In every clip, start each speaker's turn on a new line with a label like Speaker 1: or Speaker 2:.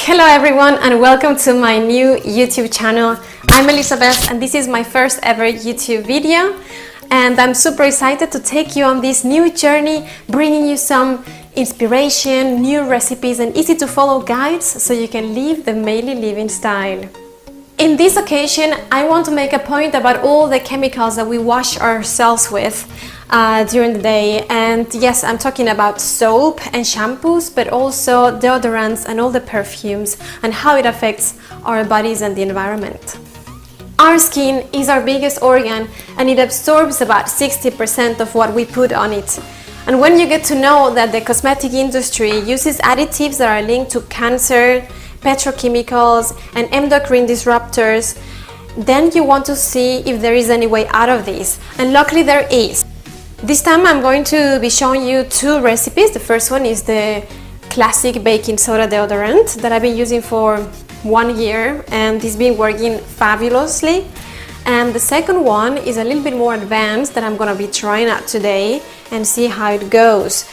Speaker 1: Hello everyone and welcome to my new YouTube channel. I'm Elizabeth and this is my first ever YouTube video, and I'm super excited to take you on this new journey, bringing you some inspiration, new recipes and easy to follow guides so you can live the Maily living style. In this occasion, I want to make a point about all the chemicals that we wash ourselves with during the day. And yes, I'm talking about soap and shampoos, but also deodorants and all the perfumes and how it affects our bodies and the environment. Our skin is our biggest organ and it absorbs about 60% of what we put on it. And when you get to know that the cosmetic industry uses additives that are linked to cancer, petrochemicals and endocrine disruptors, then you want to see if there is any way out of this. And luckily there is. This time I'm going to be showing you two recipes. The first one is the classic baking soda deodorant that I've been using for 1 year and it's been working fabulously. And the second one is a little bit more advanced that I'm gonna be trying out today and see how it goes.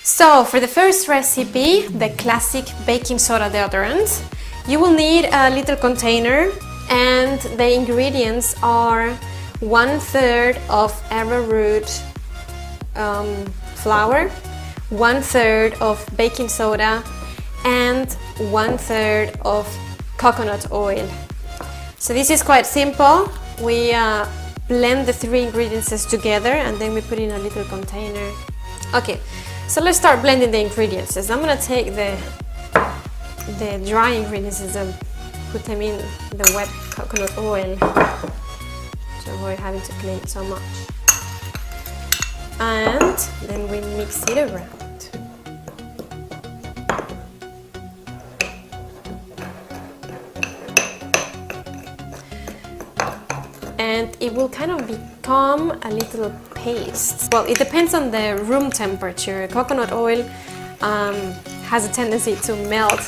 Speaker 1: So for the first recipe, the classic baking soda deodorant, you will need a little container and the ingredients are 1/3 of arrowroot flour, 1/3 of baking soda and 1/3 of coconut oil. So this is quite simple. We blend the three ingredients together and then we put in a little container. Okay, so let's start blending the ingredients. I'm gonna take the dry ingredients and put them in the wet coconut oil to avoid having to clean it so much. And then we mix it around. And it will kind of become a little paste. Well, it depends on the room temperature. Coconut oil has a tendency to melt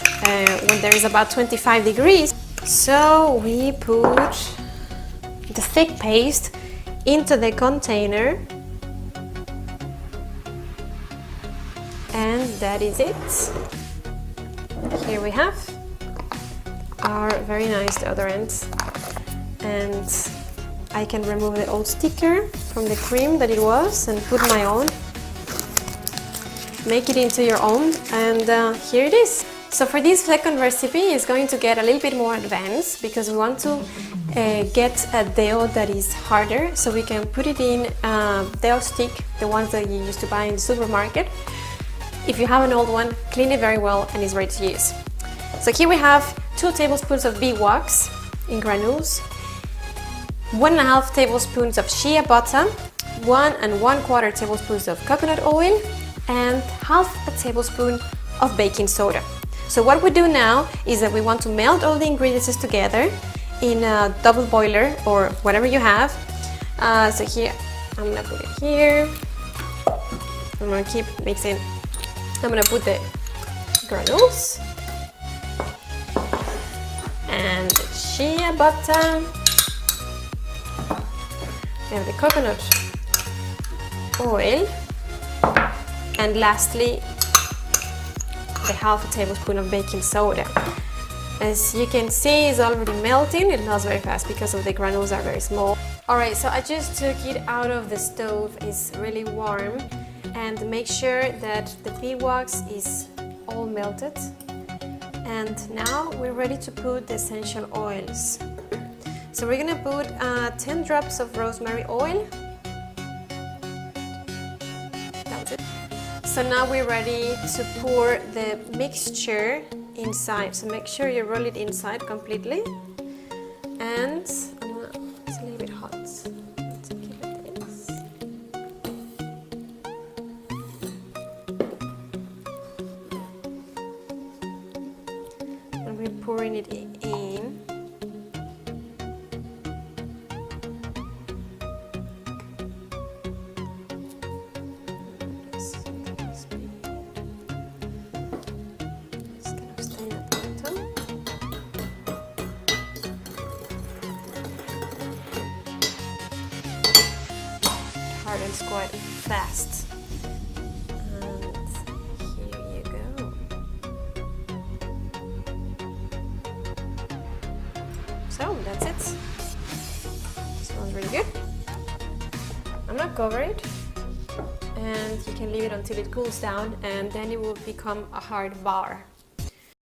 Speaker 1: when there is about 25 degrees. So we put the thick paste into the container. And that is it. Here we have our very nice deodorant. And I can remove the old sticker from the cream that it was and put my own. Make it into your own, and here it is. So for this second recipe, it's going to get a little bit more advanced because we want to get a deo that is harder, so we can put it in deo stick, the ones that you used to buy in the supermarket. If you have an old one, clean it very well and it's ready to use. So here we have 2 tablespoons of beeswax in granules, 1.5 tablespoons of shea butter, 1 1/4 tablespoons of coconut oil, and 1/2 tablespoon of baking soda. So what we do now is that we want to melt all the ingredients together in a double boiler or whatever you have. So here, I'm gonna put it here. I'm gonna keep mixing. I'm gonna put the granules and the shea butter. We have the coconut oil, and lastly the 1/2 tablespoon of baking soda. As you can see, it's already melting. It melts very fast because of the granules are very small. Alright, so I just took it out of the stove. It's really warm, and make sure that the beeswax is all melted. And now we're ready to put the essential oils. So we're gonna put 10 drops of rosemary oil. That's it. So now we're ready to pour the mixture inside. So make sure you roll it inside completely. And it's a little bit hot. So keep it this. And we're pouring it in. Hardens quite fast. And here you go. So that's it. Smells really good. I'm not cover it, and you can leave it until it cools down, and then it will become a hard bar.